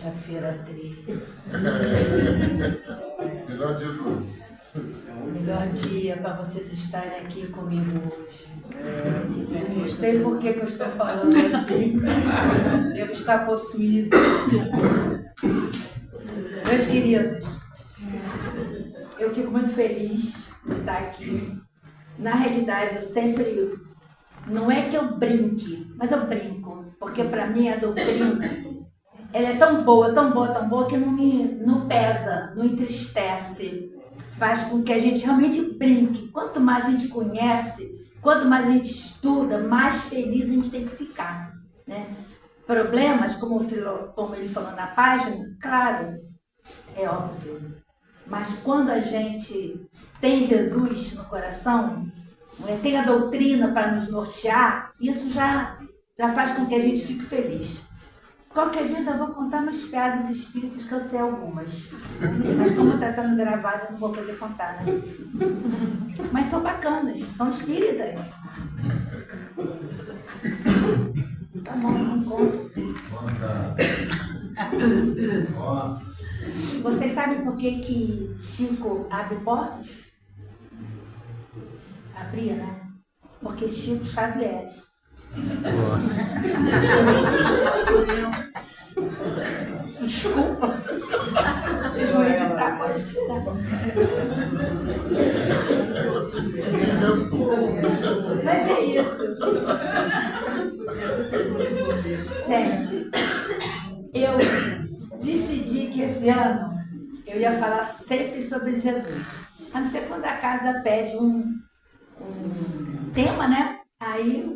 Sexta-feira 13. Melhor dia do ano. Melhor dia para vocês estarem aqui comigo hoje. Não sei por que eu estou falando assim. Devo estar possuído. Meus queridos, eu fico muito feliz de estar aqui. Na realidade, eu sempre... Não é que eu brinque, mas eu brinco. Porque para mim a doutrina, ela é tão boa, tão boa, tão boa, que não pesa, não entristece. Faz com que a gente realmente brinque. Quanto mais a gente conhece, quanto mais a gente estuda, mais feliz a gente tem que ficar, né? Problemas, como ele falou na página, claro, é óbvio. Mas quando a gente tem Jesus no coração, tem a doutrina para nos nortear, isso já faz com que a gente fique feliz. Qualquer dia eu vou contar umas piadas espíritas que eu sei algumas. Mas como está sendo gravado, eu não vou poder contar, né? Mas são bacanas, são espíritas. Tá bom, não conto. Vocês sabem por que Chico abre portas? Abria, né? Porque Chico Xavier. Nossa. Desculpa. Vocês vão editar, pode tirar. Mas é isso. Gente, eu decidi que esse ano eu ia falar sempre sobre Jesus. A não ser quando a casa pede um tema, né? Aí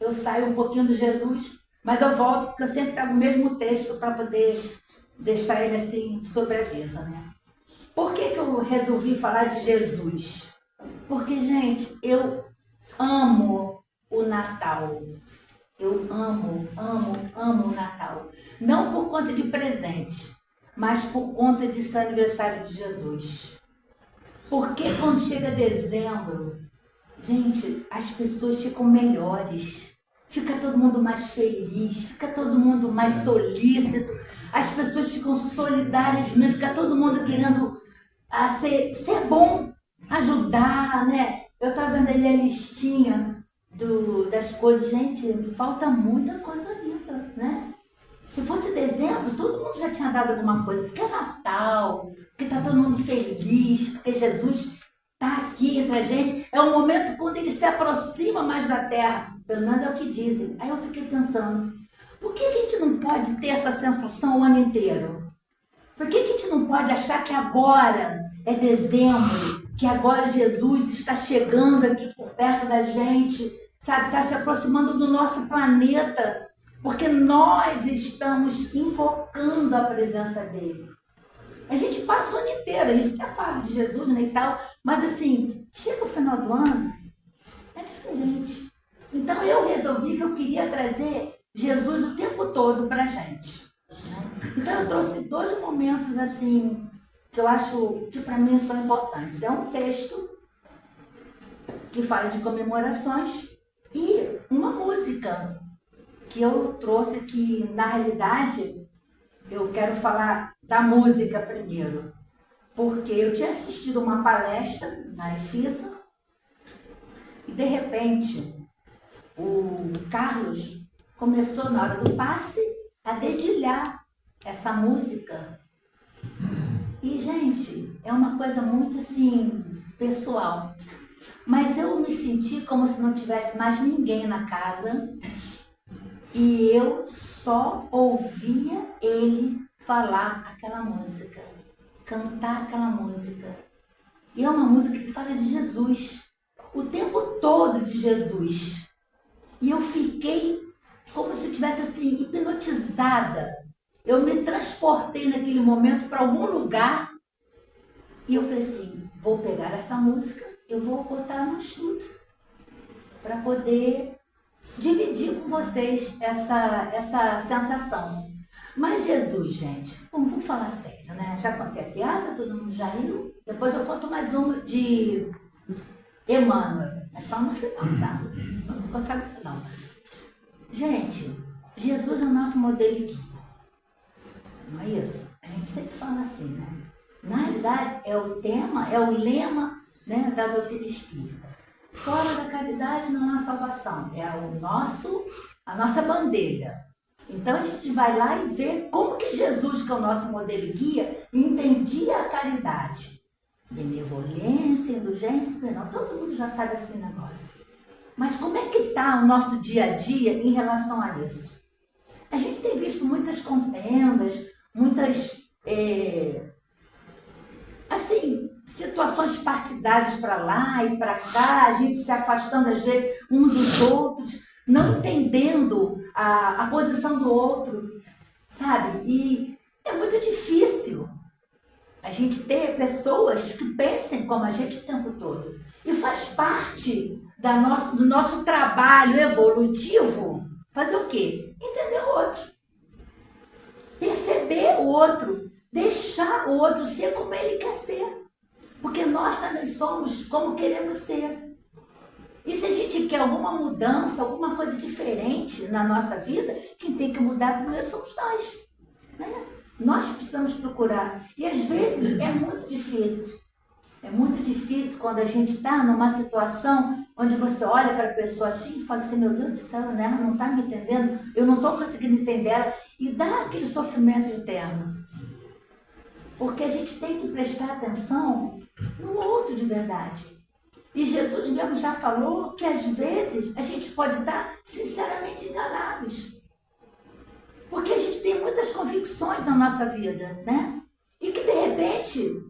eu saio um pouquinho do Jesus, mas eu volto porque eu sempre trago o mesmo texto para poder deixar ele assim sobrevisa, né? Por que eu resolvi falar de Jesus? Porque, gente, eu amo o Natal. Eu amo o Natal. Não por conta de presente, mas por conta de ser aniversário de Jesus. Porque quando chega dezembro, gente, as pessoas ficam melhores, fica todo mundo mais feliz, fica todo mundo mais solícito, as pessoas ficam solidárias mesmo, fica todo mundo querendo ser bom, ajudar, né? Eu estava vendo ali a listinha das coisas, gente, falta muita coisa linda, né? Se fosse dezembro, todo mundo já tinha dado alguma coisa, porque é Natal, porque está todo mundo feliz, porque Jesus está aqui entre a gente. É um momento quando ele se aproxima mais da terra, pelo menos é o que dizem. Aí eu fiquei pensando, por que a gente não pode ter essa sensação o ano inteiro? Por que a gente não pode achar que agora é dezembro, que agora Jesus está chegando aqui por perto da gente, sabe? Está se aproximando do nosso planeta, porque nós estamos invocando a presença dele. A gente passa o ano inteiro, a gente até fala de Jesus, né, e tal, mas assim, chega o final do ano, é diferente. Então eu resolvi que eu queria trazer Jesus o tempo todo para a gente, né? Então eu trouxe dois momentos assim, que eu acho que para mim são importantes. É um texto que fala de comemorações e uma música que eu trouxe que, na realidade, eu quero falar da música primeiro, porque eu tinha assistido uma palestra na EFISA e, de repente, o Carlos começou, na hora do passe, a dedilhar essa música. E, gente, é uma coisa muito, assim, pessoal. Mas eu me senti como se não tivesse mais ninguém na casa e eu só ouvia ele falar aquela música, cantar aquela música. E é uma música que fala de Jesus, o tempo todo de Jesus. E eu fiquei como se eu estivesse assim, hipnotizada. Eu me transportei naquele momento para algum lugar e eu falei assim, vou pegar essa música, eu vou botar no estudo para poder dividir com vocês essa sensação. Mas Jesus, gente, vamos falar sério, né? Já contei a piada, todo mundo já riu. Depois eu conto mais uma de Emmanuel. É só no final, tá? Não vou contar no final. Gente, Jesus é o nosso modelo e guia. Não é isso? A gente sempre fala assim, né? Na realidade, é o tema, é o lema, né, da doutrina espírita. Fora da caridade não há salvação. É a nossa bandeira. Então a gente vai lá e vê como que Jesus, que é o nosso modelo e guia, entendia a caridade. Benevolência, indulgência, perdão. Todo mundo já sabe esse negócio. Mas como é que está o nosso dia a dia em relação a isso? A gente tem visto muitas compendas, muitas, situações partidárias para lá e para cá, a gente se afastando às vezes uns dos outros, não entendendo a posição do outro, sabe? E é muito difícil a gente ter pessoas que pensem como a gente o tempo todo. E faz parte do nosso trabalho evolutivo fazer o quê? Entender o outro. Perceber o outro. Deixar o outro ser como ele quer ser. Porque nós também somos como queremos ser. E se a gente quer alguma mudança, alguma coisa diferente na nossa vida, quem tem que mudar primeiro somos nós. Né? Nós precisamos procurar. E às vezes é muito difícil. É muito difícil quando a gente está numa situação onde você olha para a pessoa assim e fala assim, meu Deus do céu, né? Ela não está me entendendo, eu não estou conseguindo entender ela. E dá aquele sofrimento interno. Porque a gente tem que prestar atenção no outro de verdade. E Jesus mesmo já falou que às vezes a gente pode estar sinceramente enganados. Porque a gente tem muitas convicções na nossa vida, né? E que de repente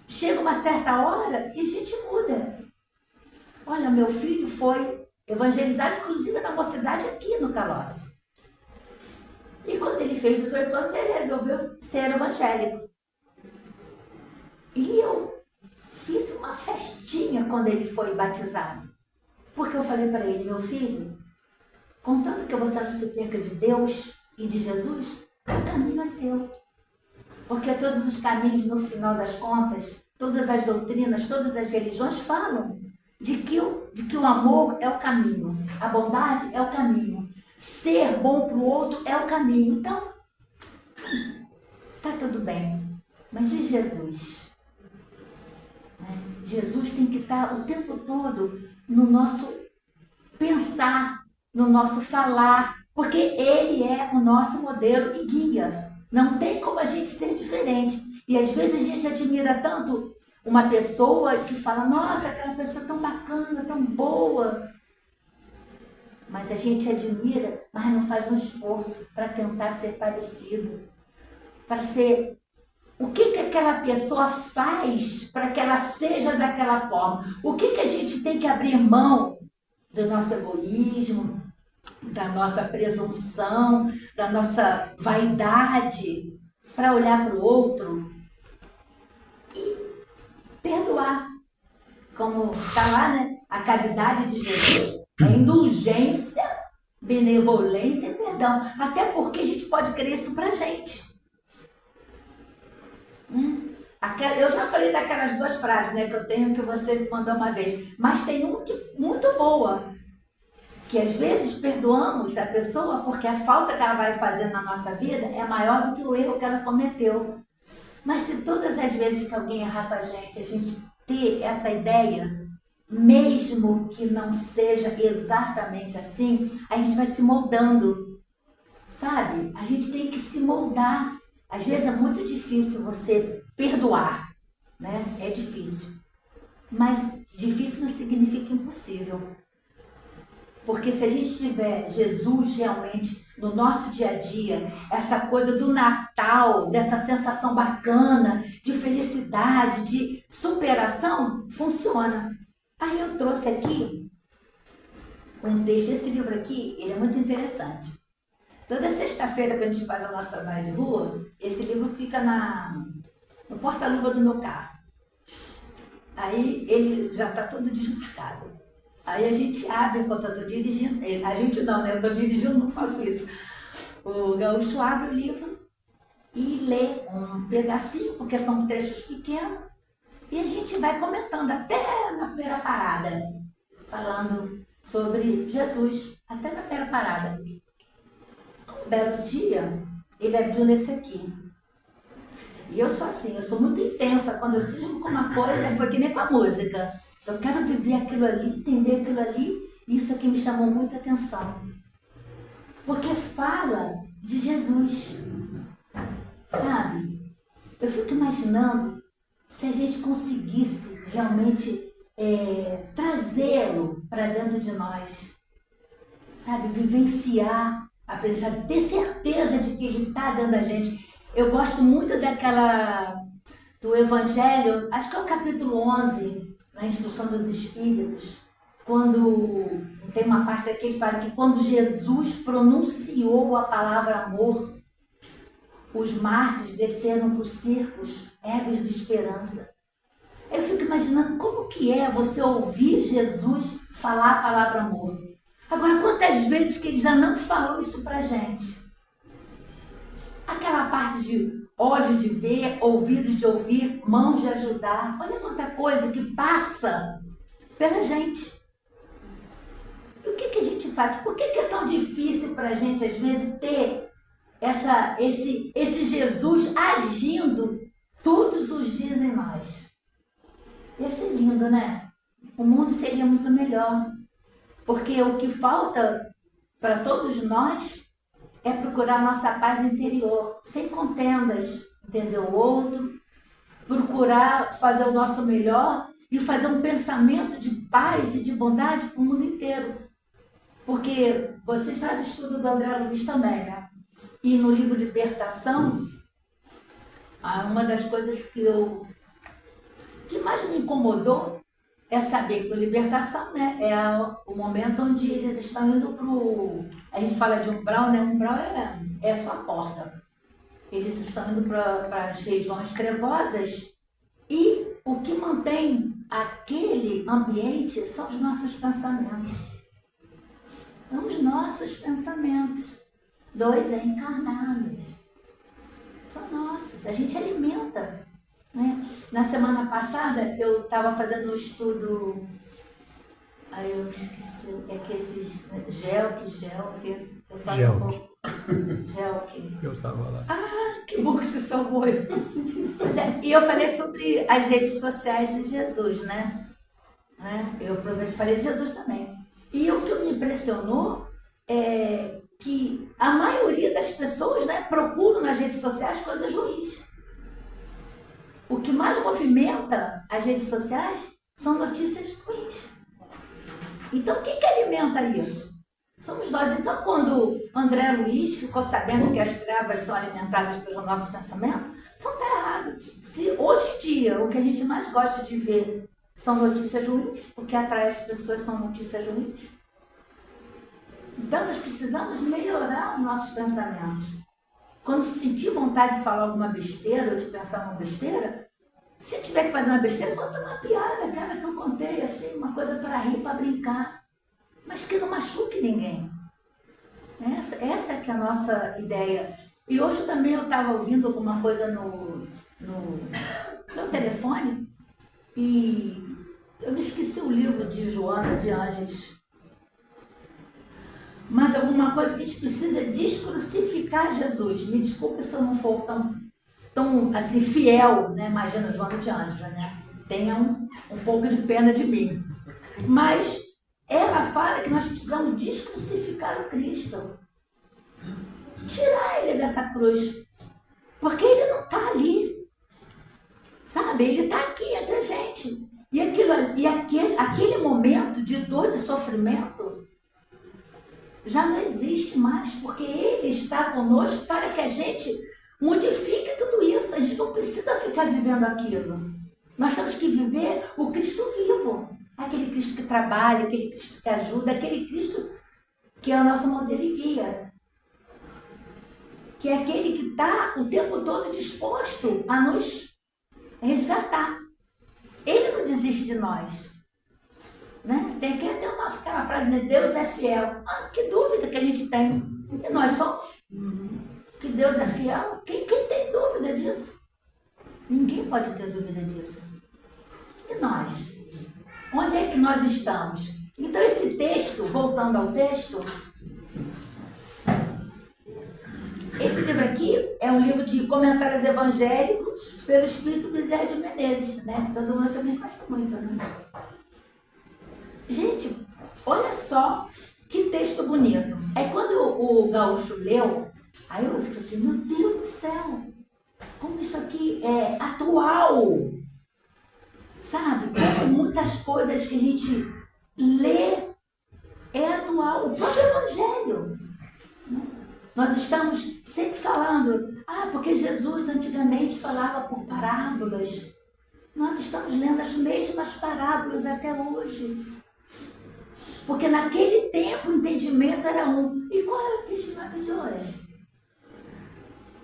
chega uma certa hora e a gente muda. Olha, meu filho foi evangelizado, inclusive na mocidade aqui no Calossi. E quando ele fez 18 anos, ele resolveu ser evangélico. E eu fiz uma festinha quando ele foi batizado. Porque eu falei para ele, meu filho, contanto que você não se perca de Deus e de Jesus, o caminho é seu. Porque todos os caminhos, no final das contas, todas as doutrinas, todas as religiões falam de que o amor é o caminho, a bondade é o caminho, ser bom para o outro é o caminho. Então, tá tudo bem. Mas e Jesus? Jesus tem que estar o tempo todo no nosso pensar, no nosso falar, porque Ele é o nosso modelo e guia. Não tem como a gente ser diferente. E às vezes a gente admira tanto uma pessoa que fala, nossa, aquela pessoa tão bacana, tão boa. Mas a gente admira, mas não faz um esforço para tentar ser parecido. Para ser... O que aquela pessoa faz para que ela seja daquela forma? O que a gente tem que abrir mão do nosso egoísmo, da nossa presunção, da nossa vaidade, para olhar para o outro e perdoar. Como está lá, né? A caridade de Jesus é indulgência, benevolência e perdão. Até porque a gente pode querer isso para a gente. Eu já falei daquelas duas frases, né, que eu tenho, que você me mandou uma vez. Mas tem uma muito boa. Que às vezes perdoamos a pessoa porque a falta que ela vai fazer na nossa vida é maior do que o erro que ela cometeu. Mas se todas as vezes que alguém errar com a gente ter essa ideia, mesmo que não seja exatamente assim, a gente vai se moldando, sabe? A gente tem que se moldar. Às vezes é muito difícil você perdoar, né? É difícil. Mas difícil não significa impossível. Porque se a gente tiver Jesus realmente no nosso dia a dia, essa coisa do Natal, dessa sensação bacana, de felicidade, de superação, funciona. Aí eu trouxe aqui um texto, esse livro aqui, ele é muito interessante. Toda sexta-feira que a gente faz o nosso trabalho de rua, esse livro fica no porta-luva do meu carro. Aí ele já está todo desmarcado. Aí a gente abre enquanto eu estou dirigindo. A gente não, né? Eu estou dirigindo, não faço isso. O gaúcho abre o livro e lê um pedacinho, porque são trechos pequenos, e a gente vai comentando até na primeira parada, falando sobre Jesus, até na primeira parada. Um belo dia, ele abriu nesse aqui. E eu sou assim, eu sou muito intensa. Quando eu cismo com uma coisa, foi que nem com a música. Eu quero viver aquilo ali, entender aquilo ali. Isso aqui me chamou muita atenção. Porque fala de Jesus, sabe? Eu fico imaginando se a gente conseguisse realmente trazê-lo para dentro de nós, sabe? Vivenciar a presença, ter certeza de que ele está dentro da gente. Eu gosto muito do Evangelho, acho que é o capítulo 11, na Instrução dos Espíritos, quando tem uma parte aqui que fala que quando Jesus pronunciou a palavra amor, os mártires desceram para os circos, ébrios de esperança. Eu fico imaginando como que é você ouvir Jesus falar a palavra amor. Agora, quantas vezes que ele já não falou isso para a gente? Aquela parte de olhos de ver, ouvidos de ouvir, mãos de ajudar. Olha quanta coisa que passa pela gente. E o que a gente faz? Por que é tão difícil para a gente, às vezes, ter esse Jesus agindo todos os dias em nós? Ia ser lindo, né? O mundo seria muito melhor. Porque o que falta para todos nós é procurar nossa paz interior, sem contendas, entender o outro, procurar fazer o nosso melhor e fazer um pensamento de paz e de bondade para o mundo inteiro. Porque vocês fazem estudo do André Luiz também, né? E no livro Libertação, uma das coisas que mais me incomodou é saber que no Libertação, né, é o momento onde eles estão indo para o... A gente fala de umbral, né? Umbral é só a porta. Eles estão indo para as regiões trevosas e o que mantém aquele ambiente são os nossos pensamentos. São os nossos pensamentos. Dois encarnados. São nossos. A gente alimenta. Né? Na semana passada, eu estava fazendo um estudo, aí eu esqueci, é que esses gel, eu faço um pouco. Eu estava lá. Ah, que bom que você salvou. E eu falei sobre as redes sociais de Jesus, né? Eu provavelmente falei de Jesus também. E o que me impressionou é que a maioria das pessoas, né, procuram nas redes sociais coisas ruins. O que mais movimenta as redes sociais são notícias ruins. Então, quem que alimenta isso? Somos nós. Então, quando André Luiz ficou sabendo que as trevas são alimentadas pelo nosso pensamento, então está errado. Se hoje em dia o que a gente mais gosta de ver são notícias ruins, o que atrai as pessoas são notícias ruins. Então, nós precisamos melhorar os nossos pensamentos. Quando se sentir vontade de falar alguma besteira ou de pensar uma besteira, se tiver que fazer uma besteira, conta uma piada, aquela que eu contei, assim, uma coisa para rir, para brincar, mas que não machuque ninguém. Essa é que é a nossa ideia. E hoje também eu estava ouvindo alguma coisa no meu telefone e eu me esqueci o livro de Joana de Ângeles. Mas alguma coisa que a gente precisa descrucificar Jesus. Me desculpe se eu não for tão assim, fiel, né? Imagina, Joana de Ângela, né? Tenha um pouco de pena de mim. Mas ela fala que nós precisamos descrucificar o Cristo. Tirar ele dessa cruz. Porque ele não está ali. Sabe? Ele está aqui entre a gente. E aquele momento de dor, de sofrimento, já não existe mais, porque ele está conosco para que a gente modifique tudo isso. A gente não precisa ficar vivendo aquilo. Nós temos que viver o Cristo vivo. Aquele Cristo que trabalha, aquele Cristo que ajuda, aquele Cristo que é o nosso modelo e guia. Que é aquele que está o tempo todo disposto a nos resgatar. Ele não desiste de nós. Né? Tem aqui até aquela frase, né? Deus é fiel. Ah, que dúvida que a gente tem. E nós somos. Que Deus é fiel. Quem tem dúvida disso? Ninguém pode ter dúvida disso. E nós? Onde é que nós estamos? Então esse texto, voltando ao texto, Esse livro aqui é um livro de comentários evangélicos pelo Espírito Bezerra de Menezes, né? Todo mundo também gosta muito, né? Gente, olha só que texto bonito. Aí quando o Gaúcho leu, aí eu falei, meu Deus do céu, como isso aqui é atual. Sabe? Como muitas coisas que a gente lê é atual. O próprio Evangelho. Né? Nós estamos sempre falando, porque Jesus antigamente falava por parábolas. Nós estamos lendo as mesmas parábolas até hoje. Porque naquele tempo o entendimento era um. E qual é o entendimento de hoje?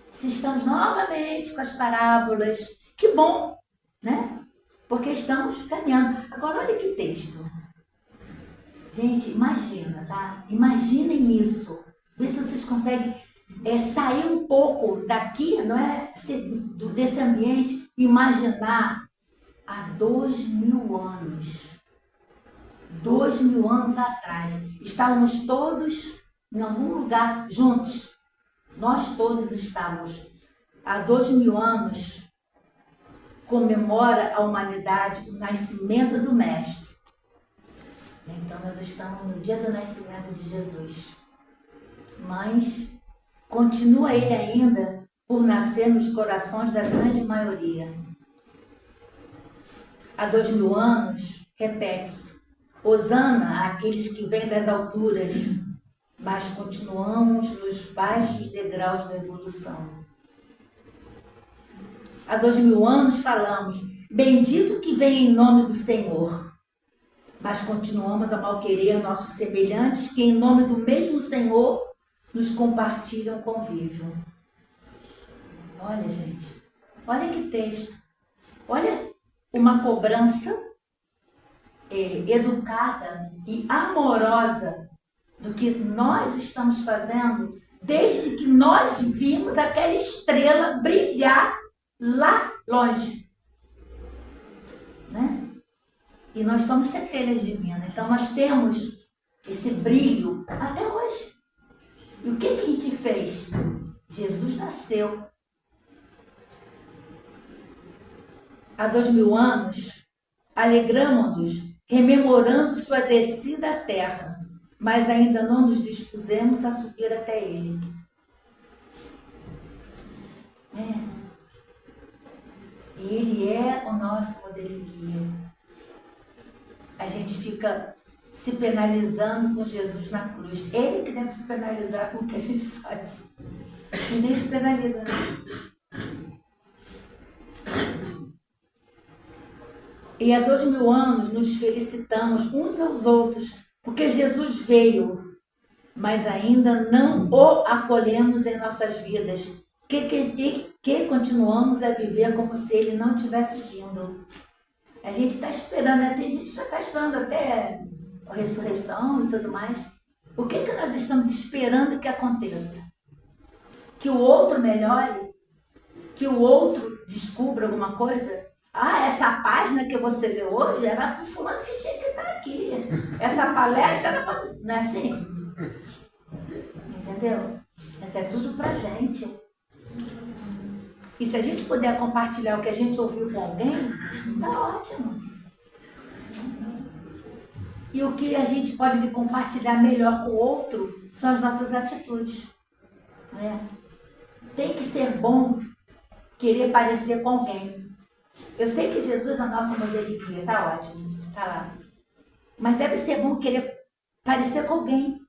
Se estamos novamente com as parábolas, que bom, né? Porque estamos caminhando. Agora, olha que texto. Gente, imagina, tá? Imaginem isso. Vê se vocês conseguem sair um pouco daqui, não é? Desse ambiente, imaginar há 2000 anos. 2000 anos atrás. Estávamos todos em algum lugar juntos. Nós todos estávamos. Há 2000 anos comemora a humanidade o nascimento do Mestre. Então nós estamos no dia do nascimento de Jesus. Mas continua ele ainda por nascer nos corações da grande maioria. Há 2000 anos, repete-se, hosana àqueles que vêm das alturas, mas continuamos nos baixos degraus da evolução. Há 2000 anos falamos, bendito que vem em nome do Senhor, mas continuamos a malquerer nossos semelhantes que em nome do mesmo Senhor nos compartilham convívio. Olha, gente, olha que texto, olha uma cobrança educada e amorosa do que nós estamos fazendo desde que nós vimos aquela estrela brilhar lá longe, né? E nós somos centelhas divinas, então nós temos esse brilho até hoje. E o que a gente fez? Jesus nasceu. Há 2000 anos, alegramos-nos rememorando sua descida à terra, mas ainda não nos dispusemos a subir até ele. Ele é o nosso modelo guia. A gente fica se penalizando com Jesus na cruz. Ele que deve se penalizar com o que a gente faz. E nem se penaliza. E há 2000 anos nos felicitamos uns aos outros, porque Jesus veio, mas ainda não o acolhemos em nossas vidas, que continuamos a viver como se ele não tivesse vindo. A gente está esperando, né? Tem gente que já está esperando até a ressurreição e tudo mais. O que nós estamos esperando que aconteça? Que o outro melhore? Que o outro descubra alguma coisa? Essa página que você leu hoje era para o fulano que tinha que estar aqui. Essa palestra era para... Não é assim? Entendeu? Isso é tudo para a gente. E se a gente puder compartilhar o que a gente ouviu com alguém, está ótimo. E o que a gente pode compartilhar melhor com o outro são as nossas atitudes. Tem que ser bom querer parecer com alguém. Eu sei que Jesus é o nosso modelo de guia, está ótimo, está lá. Mas deve ser bom querer parecer com alguém.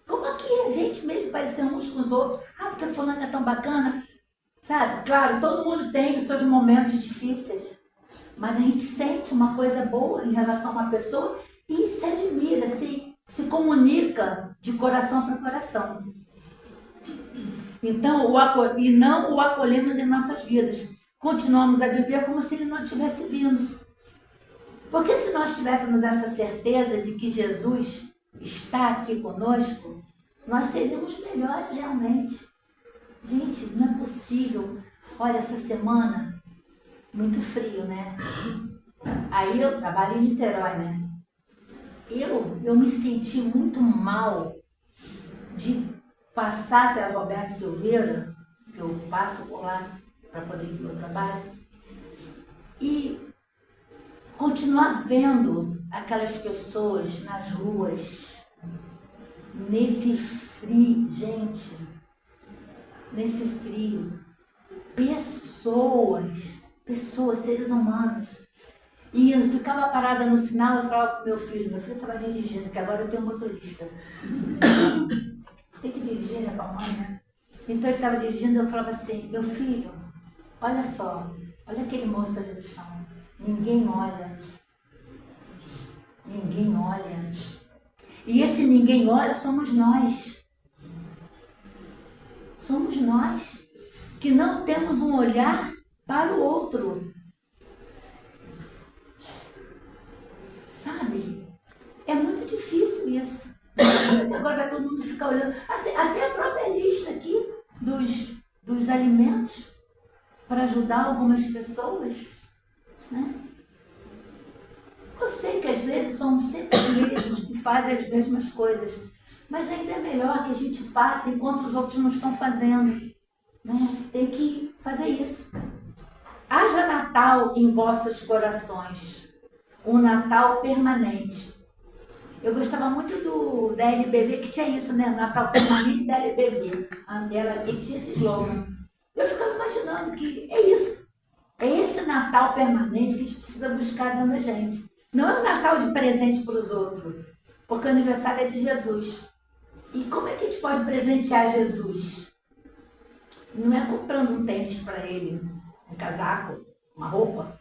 Como aqui a gente mesmo parecer uns com os outros. Porque fulano é tão bacana. Sabe? Claro, todo mundo tem os seus momentos difíceis. Mas a gente sente uma coisa boa em relação a uma pessoa e se admira, se comunica de coração para coração. Então, e não o acolhemos em nossas vidas. Continuamos a viver como se ele não tivesse vindo. Porque se nós tivéssemos essa certeza de que Jesus está aqui conosco, nós seríamos melhores realmente. Gente, não é possível. Olha, essa semana, muito frio, né? Aí eu trabalho em Niterói, né? Eu me senti muito mal de passar pela Roberto Silveira que eu passo por lá para poder ir para o meu trabalho. E continuar vendo aquelas pessoas nas ruas, nesse frio, gente, nesse frio, pessoas, seres humanos. E eu ficava parada no sinal, eu falava para meu filho estava dirigindo, que agora eu tenho motorista. Tem que dirigir, né, papai, né? Então ele estava dirigindo, eu falava assim, meu filho, olha só, olha aquele moço ali no chão, ninguém olha. Ninguém olha. E esse ninguém olha somos nós. Somos nós que não temos um olhar para o outro. Sabe? É muito difícil isso. Agora vai todo mundo ficar olhando. Até a própria lista aqui dos alimentos para ajudar algumas pessoas, né? Eu sei que às vezes somos sempre os mesmos que fazem as mesmas coisas, mas ainda é melhor que a gente faça enquanto os outros não estão fazendo, né? Tem que fazer isso. Haja Natal em vossos corações, um Natal permanente. Eu gostava muito da LBV, que tinha isso, né? Natal permanente da LBV. Ele tinha esse slogan. Eu ficava imaginando que é isso. É esse Natal permanente que a gente precisa buscar dentro da gente. Não é um Natal de presente para os outros, porque o aniversário é de Jesus. E como é que a gente pode presentear Jesus? Não é comprando um tênis para ele, um casaco, uma roupa.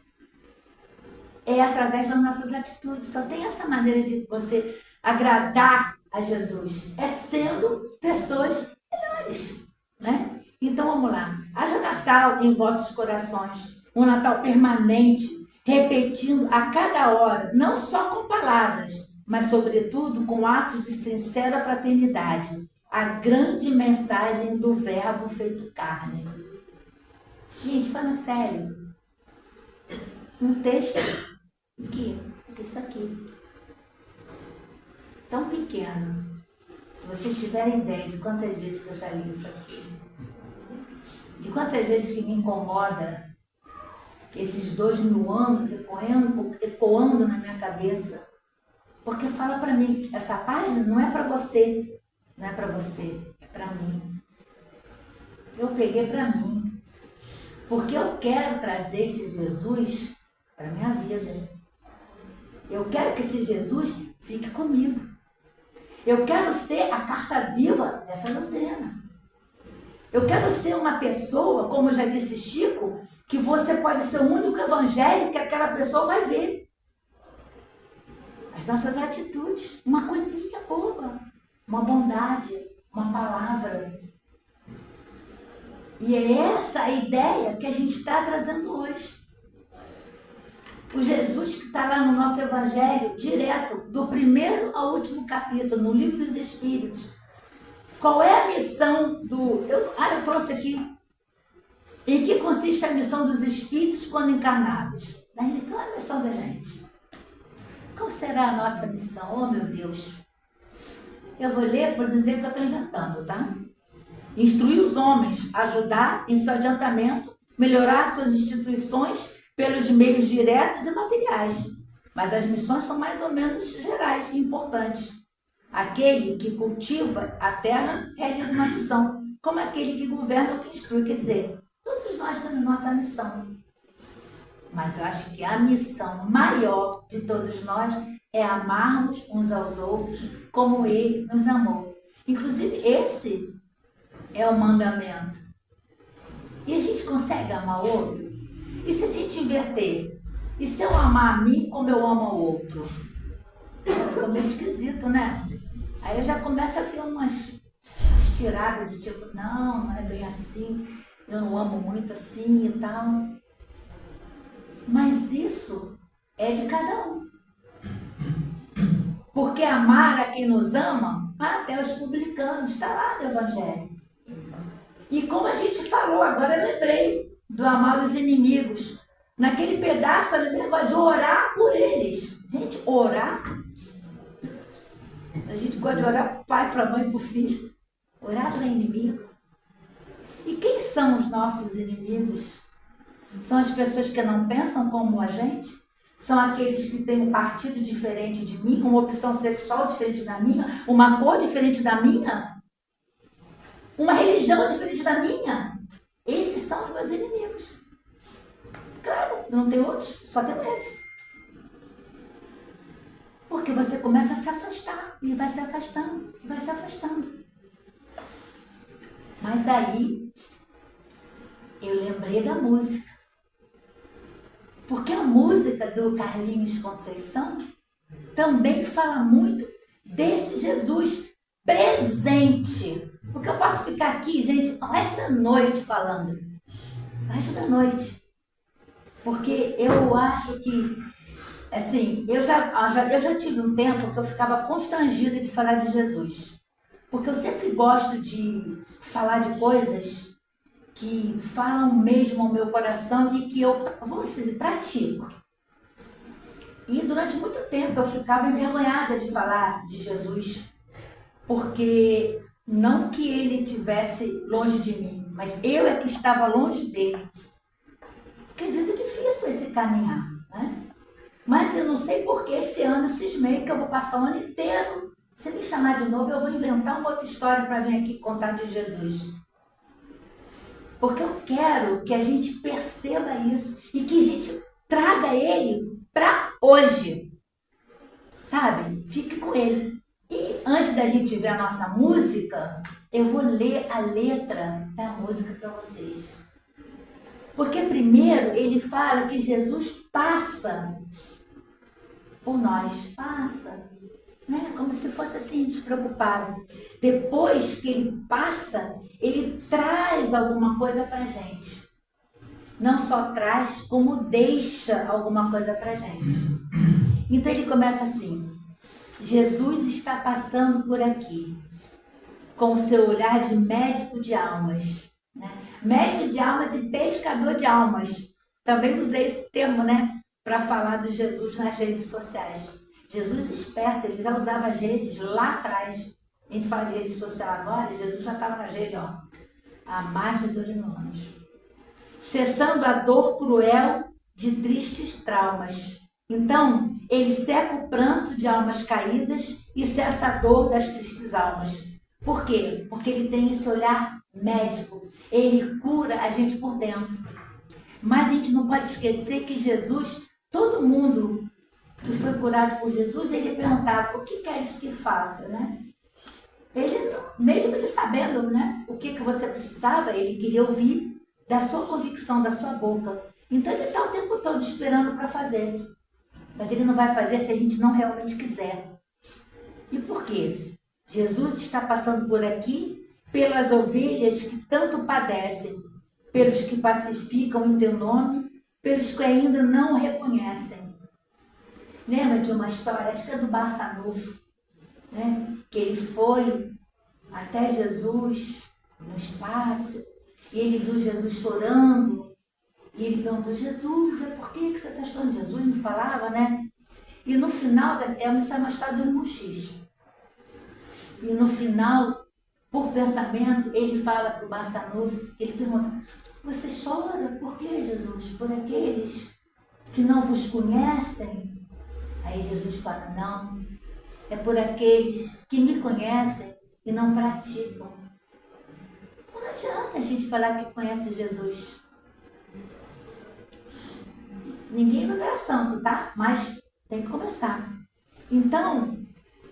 É através das nossas atitudes. Só tem essa maneira de você agradar a Jesus. É sendo pessoas melhores, né? Então vamos lá. Haja Natal em vossos corações, um Natal permanente, repetindo a cada hora, não só com palavras, mas sobretudo com atos de sincera fraternidade, a grande mensagem do Verbo feito carne. Gente, falando sério, um texto aqui, isso aqui, tão pequeno. Se vocês tiverem ideia de quantas vezes que eu já li isso aqui, de quantas vezes que me incomoda esses 2000 anos ecoando na minha cabeça, porque fala para mim, essa página não é para você, não é para você, é para mim. Eu peguei para mim, porque eu quero trazer esse Jesus para a minha vida. Eu quero que esse Jesus fique comigo. Eu quero ser a carta viva dessa doutrina. Eu quero ser uma pessoa, como já disse Chico, que você pode ser o único evangelho que aquela pessoa vai ver. As nossas atitudes, uma coisinha boba, uma bondade, uma palavra. E é essa a ideia que a gente está trazendo hoje. O Jesus que está lá no nosso evangelho, direto, do primeiro ao último capítulo, no Livro dos Espíritos. Qual é a missão do... eu trouxe aqui. Em que consiste a missão dos espíritos quando encarnados? Qual é a missão da gente? Qual será a nossa missão? Oh, meu Deus! Eu vou ler por dizer que eu estou inventando, tá? Instruir os homens, ajudar em seu adiantamento, melhorar suas instituições pelos meios diretos e materiais. Mas as missões são mais ou menos gerais e importantes. Aquele que cultiva a terra realiza uma missão, como aquele que governa ou que instrui, quer dizer, todos nós temos nossa missão. Mas eu acho que a missão maior de todos nós é amarmos uns aos outros como Ele nos amou. Inclusive, esse é o mandamento. E a gente consegue amar o outro? E se a gente inverter? E se eu amar a mim como eu amo o outro? Fica meio esquisito, né? Aí eu já começo a ter umas tiradas de tipo, não é bem assim, eu não amo muito assim e tal. Mas isso é de cada um. Porque amar a quem nos ama, até os publicanos, está lá no Evangelho. E como a gente falou, agora eu lembrei do amar os inimigos. Naquele pedaço, eu lembrei de orar por eles. Gente, orar? A gente gosta de orar para o pai, para a mãe, para o filho. Orar para o inimigo. E quem são os nossos inimigos? São as pessoas que não pensam como a gente? São aqueles que têm um partido diferente de mim, uma opção sexual diferente da minha, uma cor diferente da minha, uma religião diferente da minha? Esses são os meus inimigos. Claro, não tem outros, só tem esses. Porque você começa a se afastar, e vai se afastando, e vai se afastando. Mas aí, eu lembrei da música. Porque a música do Carlinhos Conceição também fala muito desse Jesus presente. Porque eu posso ficar aqui, gente, o resto da noite falando. O resto da noite. Porque eu acho que, assim, eu já tive um tempo que eu ficava constrangida de falar de Jesus. Porque eu sempre gosto de falar de coisas que falam mesmo ao meu coração e que eu, vamos dizer, pratico. E durante muito tempo eu ficava envergonhada de falar de Jesus, porque não que ele estivesse longe de mim, mas eu é que estava longe dele. Porque às vezes é difícil esse caminhar, né? Mas eu não sei porque esse ano eu cismei que eu vou passar o ano inteiro. Se me chamar de novo, eu vou inventar uma outra história para vir aqui contar de Jesus. Porque eu quero que a gente perceba isso e que a gente traga ele para hoje. Sabe? Fique com ele. E antes da gente ver a nossa música, eu vou ler a letra da música para vocês. Porque primeiro ele fala que Jesus passa por nós. Passa. Né? Como se fosse assim, despreocupado. Depois que ele passa, ele traz alguma coisa para a gente. Não só traz, como deixa alguma coisa para a gente. Então ele começa assim: Jesus está passando por aqui, com o seu olhar de médico de almas. Né? Médico de almas e pescador de almas. Também usei esse termo, né, para falar de Jesus nas redes sociais. Jesus esperto, ele já usava as redes lá atrás. A gente fala de rede social agora, Jesus já estava nas redes, ó, há mais de 2000 anos. Cessando a dor cruel de tristes traumas. Então, ele seca o pranto de almas caídas e cessa a dor das tristes almas. Por quê? Porque ele tem esse olhar médico. Ele cura a gente por dentro. Mas a gente não pode esquecer que Jesus, todo mundo que foi curado por Jesus, ele perguntava: o que queres que faça, né? Ele, mesmo ele sabendo, né, o que você precisava, ele queria ouvir da sua convicção, da sua boca. Então ele está o tempo todo esperando para fazer. Mas ele não vai fazer se a gente não realmente quiser. E por quê? Jesus está passando por aqui pelas ovelhas que tanto padecem, pelos que pacificam em teu nome, pelos que ainda não o reconhecem. Lembra de uma história, acho que é do Barçanufo, né? Que ele foi até Jesus no espaço e ele viu Jesus chorando e ele perguntou: Jesus, por que você está chorando? Jesus não falava, né? E no final, é uma história do Muxix. E no final, por pensamento, ele fala para o Barçanufo, ele pergunta: você chora por quê, Jesus? Por aqueles que não vos conhecem? Aí Jesus fala: não, é por aqueles que me conhecem e não praticam. Não adianta a gente falar que conhece Jesus. Ninguém vai virar santo, tá? Mas tem que começar. Então,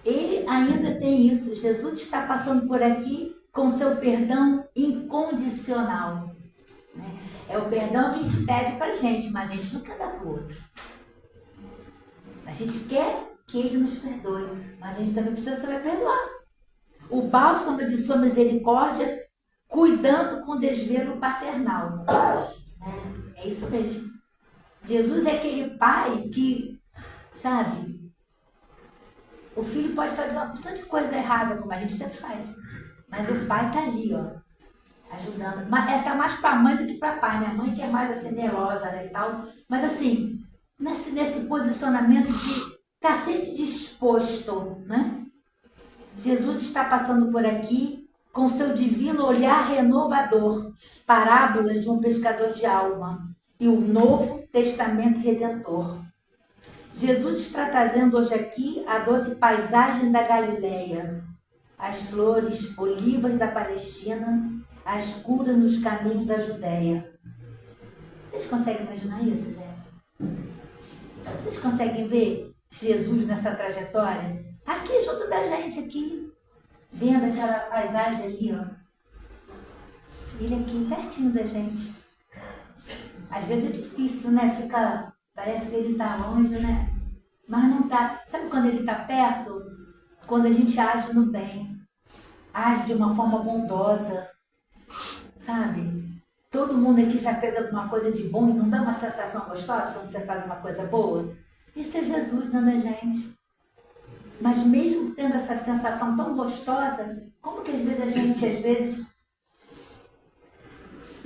ele ainda tem isso. Jesus está passando por aqui com seu perdão incondicional. Né? É o perdão que a gente pede para a gente, mas a gente não quer dar para o outro. A gente quer que ele nos perdoe, mas a gente também precisa saber perdoar. O bálsamo de sua misericórdia, cuidando com desvelo paternal. É isso mesmo. Jesus é aquele pai que, sabe, o filho pode fazer uma porção de coisa errada, como a gente sempre faz, mas o pai está ali, ó, ajudando. Está mais para a mãe do que para o pai, né? A mãe que é mais assim, melosa, né, e tal. Mas assim, nesse posicionamento de estar sempre disposto, né? Jesus está passando por aqui com seu divino olhar renovador, parábolas de um pescador de alma e o Novo Testamento Redentor. Jesus está trazendo hoje aqui a doce paisagem da Galileia, as flores olivas da Palestina, as curas nos caminhos da Judéia. Vocês conseguem imaginar isso, gente? Vocês conseguem ver Jesus nessa trajetória? Aqui junto da gente, aqui, vendo aquela paisagem ali, ó. Ele aqui, pertinho da gente. Às vezes é difícil, né? Parece que ele está longe, né? Mas não está. Sabe quando ele está perto? Quando a gente age no bem. Age de uma forma bondosa. Sabe? Todo mundo aqui já fez alguma coisa de bom e não dá uma sensação gostosa quando você faz uma coisa boa? Isso é Jesus dando a gente. Mas mesmo tendo essa sensação tão gostosa, como que às vezes,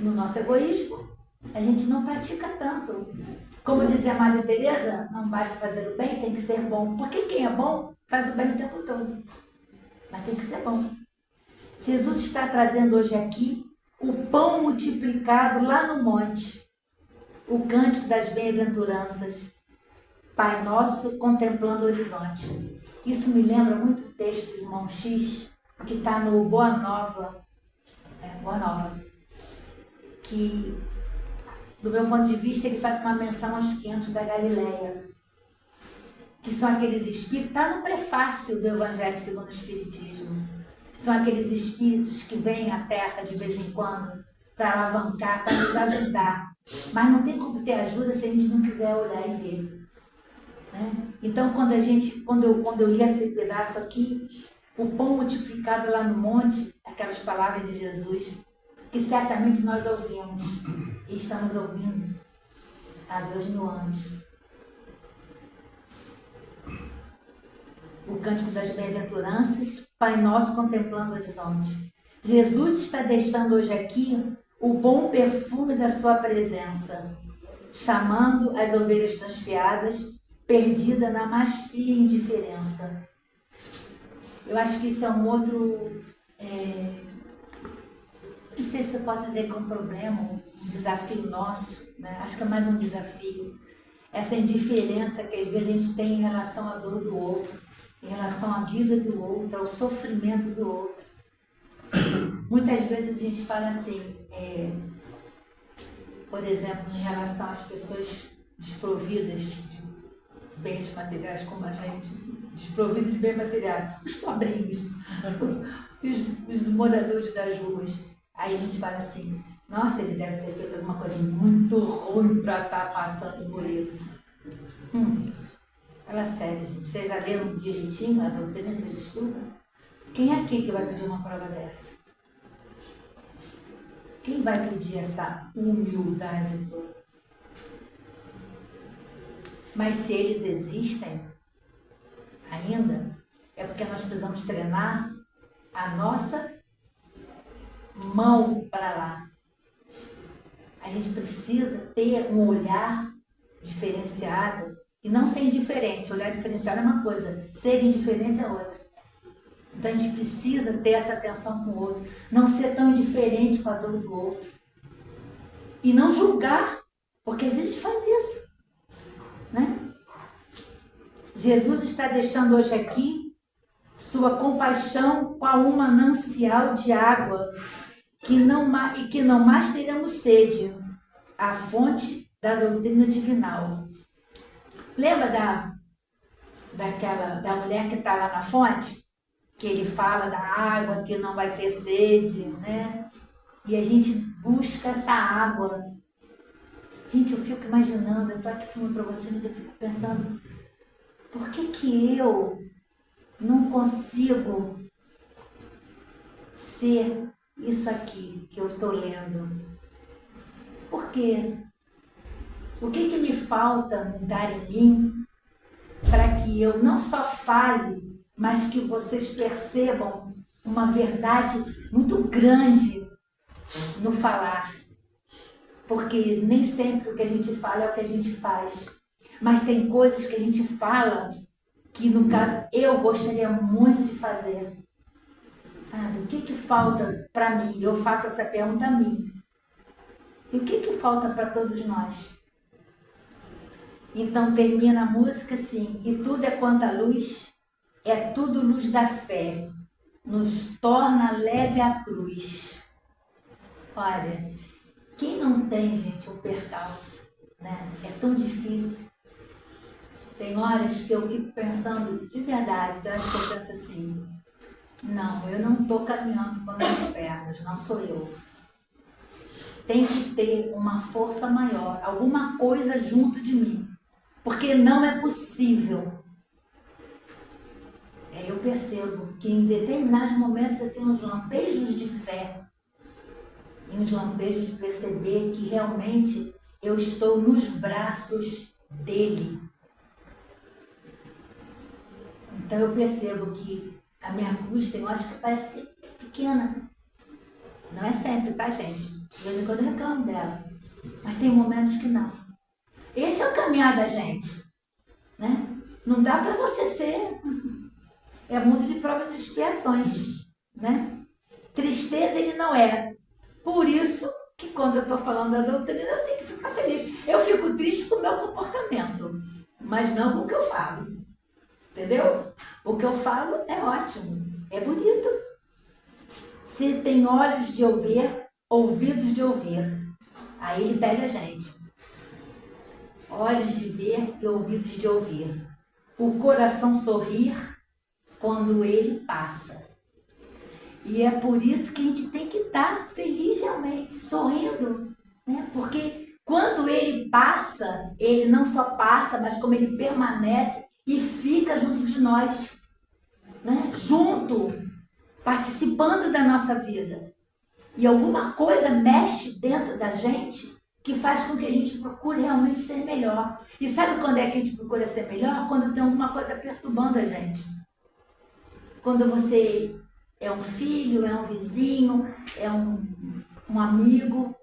no nosso egoísmo, a gente não pratica tanto. Como dizia a Madre Teresa, não basta fazer o bem, tem que ser bom. Porque quem é bom faz o bem o tempo todo. Mas tem que ser bom. Jesus está trazendo hoje aqui o pão multiplicado lá no monte, o cântico das bem-aventuranças, Pai Nosso contemplando o horizonte. Isso me lembra muito o texto do irmão X, que está no Boa Nova, que, do meu ponto de vista, ele faz uma menção aos 500 da Galileia, que são aqueles espíritos, está no prefácio do Evangelho segundo o Espiritismo. São aqueles espíritos que vêm à Terra de vez em quando para alavancar, para nos ajudar. Mas não tem como ter ajuda se a gente não quiser olhar e ver. Né? Então, quando eu li esse pedaço aqui, o pão multiplicado lá no monte, aquelas palavras de Jesus, que certamente nós ouvimos e estamos ouvindo há 2000 anos. O cântico das bem-aventuranças, Pai Nosso contemplando o horizonte. Jesus está deixando hoje aqui o bom perfume da sua presença, chamando as ovelhas transfiadas, perdida na mais fria indiferença. Eu acho que isso é um outro, não sei se eu posso dizer que é um problema, um desafio nosso, né? Acho que é mais um desafio. Essa indiferença que às vezes a gente tem em relação à dor do outro, em relação à vida do outro, ao sofrimento do outro. Muitas vezes a gente fala assim, por exemplo, em relação às pessoas desprovidas de bens materiais como a gente, desprovidos de bens materiais, os pobrinhos, os moradores das ruas. Aí a gente fala assim, nossa, ele deve ter feito alguma coisa muito ruim para estar passando por isso. Fala sério, gente. Vocês já leram direitinho a doutrina, vocês estudam? Quem é aqui que vai pedir uma prova dessa? Quem vai pedir essa humildade toda? Mas se eles existem ainda, é porque nós precisamos treinar a nossa mão para lá. A gente precisa ter um olhar diferenciado e não ser indiferente. Olhar diferenciado é uma coisa, ser indiferente é outra. Então a gente precisa ter essa atenção com o outro, não ser tão indiferente com a dor do outro. E não julgar, porque às vezes a gente faz isso. Né? Jesus está deixando hoje aqui sua compaixão com um manancial de água que não mais teremos sede, a fonte da doutrina divinal. Lembra da mulher que está lá na fonte? Que ele fala da água, que não vai ter sede, né? E a gente busca essa água. Gente, eu fico imaginando, eu estou aqui falando para vocês, eu fico pensando, por que eu não consigo ser isso aqui que eu estou lendo? Por quê? O que me falta mudar em mim para que eu não só fale, mas que vocês percebam uma verdade muito grande no falar? Porque nem sempre o que a gente fala é o que a gente faz. Mas tem coisas que a gente fala que, no caso, eu gostaria muito de fazer. Sabe? O que falta para mim? Eu faço essa pergunta a mim. E o que falta para todos nós? Então termina a música assim: e tudo é quanto a luz, é tudo luz da fé, nos torna leve a cruz. Olha, quem não tem, gente, o percalço, né? É tão difícil. Tem horas que eu fico pensando, de verdade, tem horas que eu penso assim: não, eu não estou caminhando com as minhas pernas, não sou eu. Tem que ter uma força maior, alguma coisa junto de mim, porque não é possível. Eu percebo que em determinados momentos eu tenho uns lampejos de fé, e uns lampejos de perceber que realmente eu estou nos braços dele. Então eu percebo que a minha cruz tem horas que parece pequena. Não é sempre, tá, gente? De vez em quando eu reclamo dela. Mas tem momentos que não. Esse é o caminhar da gente, né? Não dá para você ser... É mundo de provas e expiações, né? Tristeza ele não é. Por isso que quando eu estou falando da doutrina, eu tenho que ficar feliz. Eu fico triste com o meu comportamento, mas não com o que eu falo. Entendeu? O que eu falo é ótimo, é bonito. Se tem olhos de ouvir, ouvidos de ouvir. Aí ele pede a gente. Olhos de ver e ouvidos de ouvir. O coração sorrir quando ele passa. E é por isso que a gente tem que estar feliz realmente, sorrindo, né? Porque quando ele passa, ele não só passa, mas como ele permanece e fica junto de nós, né? Junto, participando da nossa vida. E alguma coisa mexe dentro da gente que faz com que a gente procure realmente ser melhor. E sabe quando é que a gente procura ser melhor? Quando tem alguma coisa perturbando a gente. Quando você é um filho, é um vizinho, é um amigo,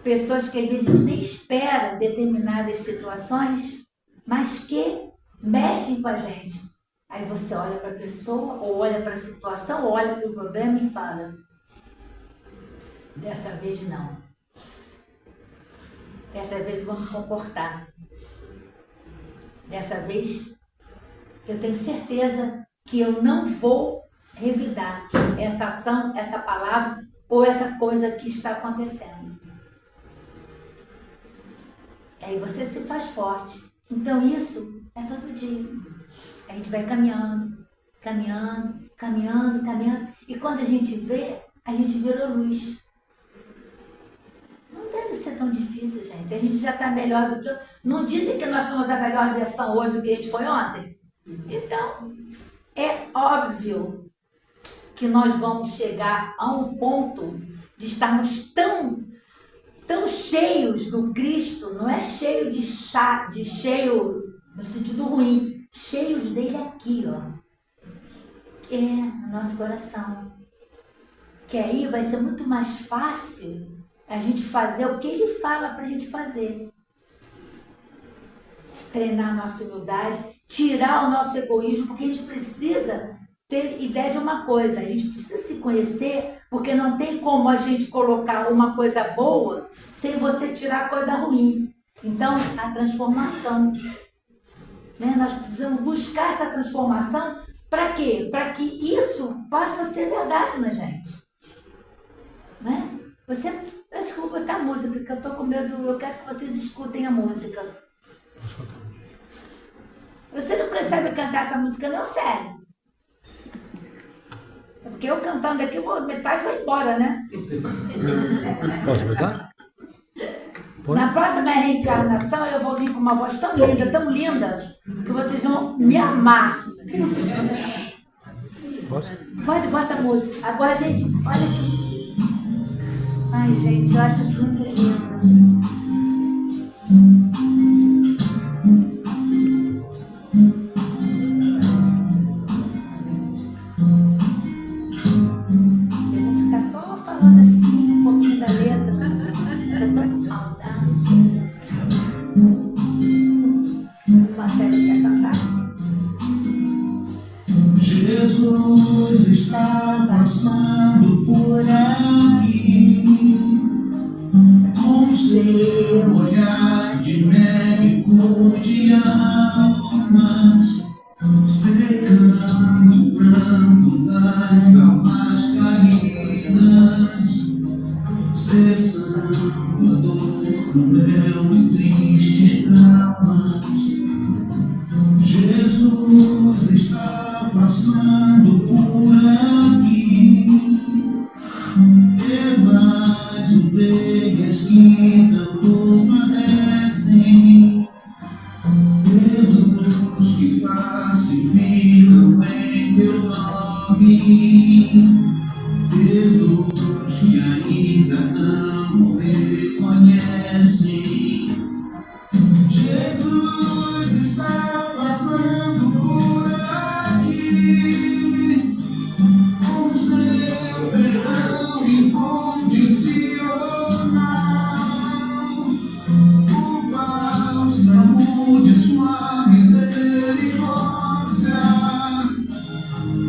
pessoas que às vezes a gente nem espera determinadas situações, mas que mexem com a gente. Aí você olha para a pessoa, ou olha para a situação, ou olha para o problema e fala: dessa vez não. Dessa vez vou me comportar. Dessa vez eu tenho certeza que eu não vou revidar essa ação, essa palavra ou essa coisa que está acontecendo. Aí você se faz forte. Então isso é todo dia. A gente vai caminhando, caminhando, caminhando, caminhando. E quando a gente virou luz. Não deve ser tão difícil, gente. A gente já está melhor do que... Não dizem que nós somos a melhor versão hoje do que a gente foi ontem? Então, é óbvio que nós vamos chegar a um ponto de estarmos tão cheios do Cristo, não é cheio de cheio no sentido ruim, cheios dele aqui, ó. No nosso coração. Que aí vai ser muito mais fácil a gente fazer o que ele fala para a gente fazer. Treinar a nossa humildade, tirar o nosso egoísmo, porque a gente precisa ter ideia de uma coisa, a gente precisa se conhecer, porque não tem como a gente colocar uma coisa boa sem você tirar coisa ruim. Então, a transformação. Né? Nós precisamos buscar essa transformação para quê? Para que isso possa ser verdade na gente. Né? Acho que eu vou botar música, porque eu estou com medo, eu quero que vocês escutem a música. Você não consegue cantar essa música, não, sério? É porque eu cantando aqui, metade vai embora, né? Posso cantar? Na próxima reencarnação, eu vou vir com uma voz tão linda, que vocês vão me amar. Posso? Pode, bota a música. Agora, gente, olha aqui. Ai, gente, eu acho isso muito lindo. Jesus está passando. Jesus está passando por aqui, pelas ovelhas que tanto padecem, pelos que pacificam em teu nome, pelos que ainda não o reconhecem. Jesus está passando por aqui, com seu perdão incondicional, o bálsamo de sua misericórdia,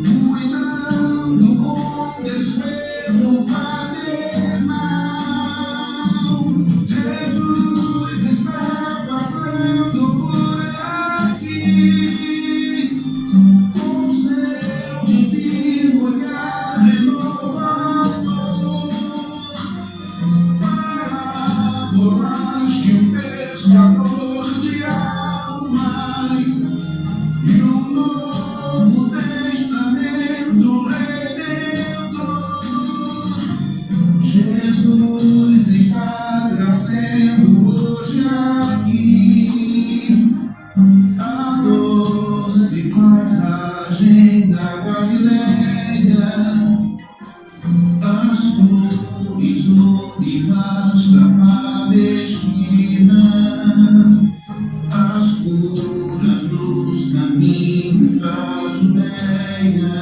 cuidando com desvelo paternal. Jesus está passando por aqui, com seu divino olhar renovador, parábolas de um pescador de almas e um novo testamento redentor. Jesus está trazendo hoje aqui a doce paisagem da Galileia, as flores olivas da Palestina, as curas dos caminhos da Judéia.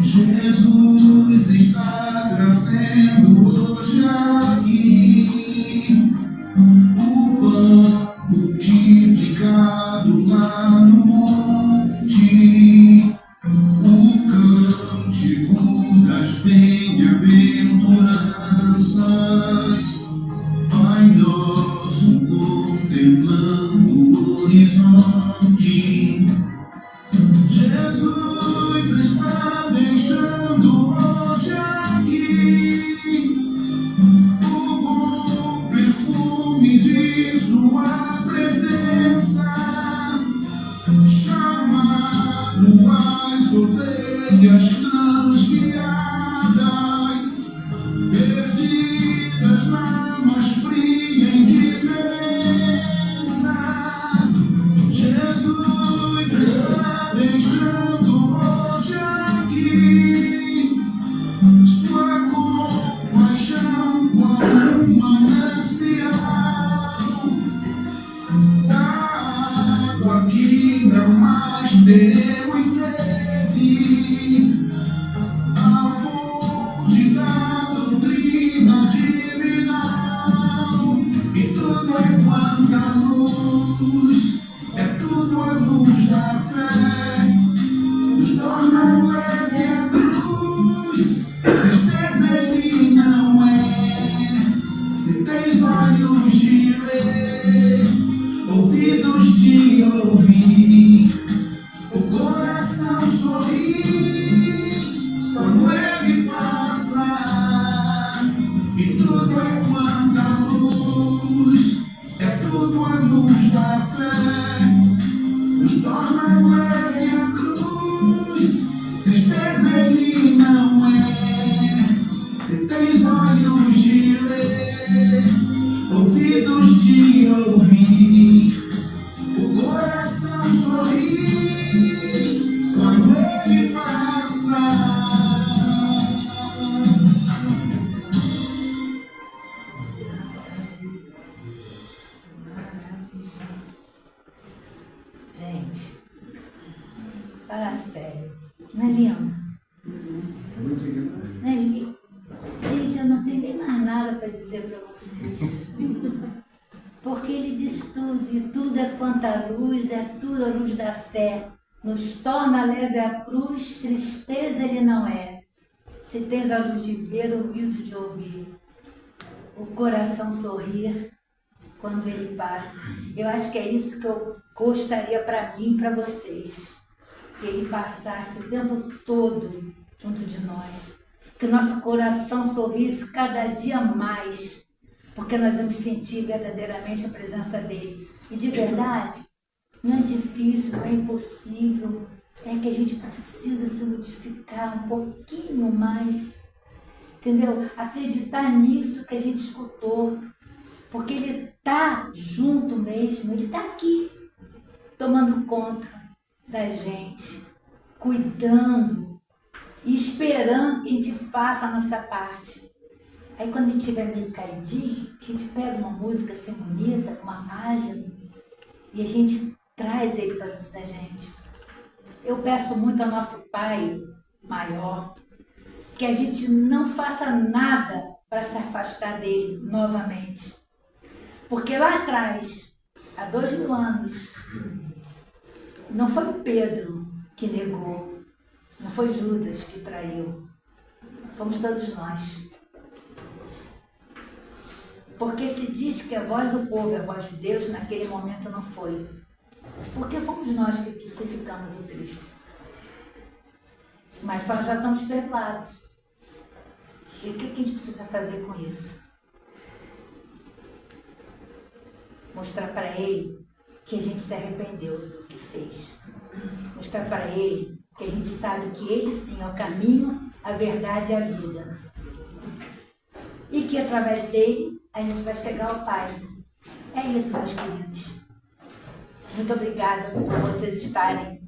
Jesus está trazendo hoje aqui o pão multiplicado lá no monte, o cântico das bem-aventuranças, Pai nosso contemplando o horizonte. Jesus está deixando hoje aqui o bom perfume de sua presença, chamado as ovelhas transviadas, perdidas na mais fria indiferença. Jesus está deixando hoje aqui sua compaixão como um manancial da água que não mais teremos sede, a fonte da doutrina divinal. E tudo é quanta luz, é tudo a luz da fé, nos torna leve a cruz, tristeza ele não é. Se tens olhos de ver, ouvidos de ouvir, o coração sorri quando ele passa. E tudo é quanta luz, é tudo a luz da fé, nos torna leve a cruz, tristeza ele não é. Se tens olhos de ver, ouvidos de ouvir, o coração sorri quando ele passa. Gente, fala sério. Não é lindo? Não é lindo? Gente, eu não tenho nem mais nada para dizer para vocês. Porque ele diz tudo, e tudo é quanta luz, é tudo a luz da fé. Nos torna leve a cruz, tristeza ele não é. Se tens a luz de ver, ouvido de ouvir, o coração sorrir quando ele passa. Eu acho que é isso que eu gostaria para mim e para vocês. Que ele passasse o tempo todo junto de nós. Que o nosso coração sorrisse cada dia mais. Porque nós vamos sentir verdadeiramente a presença dele. E de verdade, Não é difícil, não é impossível. É que a gente precisa se modificar um pouquinho mais. Entendeu? Acreditar nisso que a gente escutou. Porque ele está junto mesmo, ele está aqui, tomando conta da gente, cuidando e esperando que a gente faça a nossa parte. Aí quando a gente estiver meio caidinho, a gente pega uma música assim bonita, uma página, e a gente traz ele para junto da gente. Eu peço muito ao nosso Pai maior que a gente não faça nada para se afastar dele novamente. Porque lá atrás, há 2000 anos, não foi o Pedro que negou, não foi Judas que traiu, fomos todos nós. Porque se diz que a voz do povo é a voz de Deus, naquele momento não foi. Porque fomos nós que crucificamos o Cristo. Mas nós já estamos perdoados. E o que a gente precisa fazer com isso? Mostrar para ele que a gente se arrependeu do que fez. Mostrar para ele que a gente sabe que ele sim é o caminho, a verdade e a vida. E que através dele a gente vai chegar ao Pai. É isso, meus queridos. Muito obrigada por vocês estarem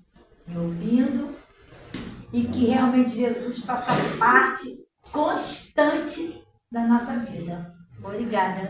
me ouvindo e que realmente Jesus faça parte constante da nossa vida. Obrigada.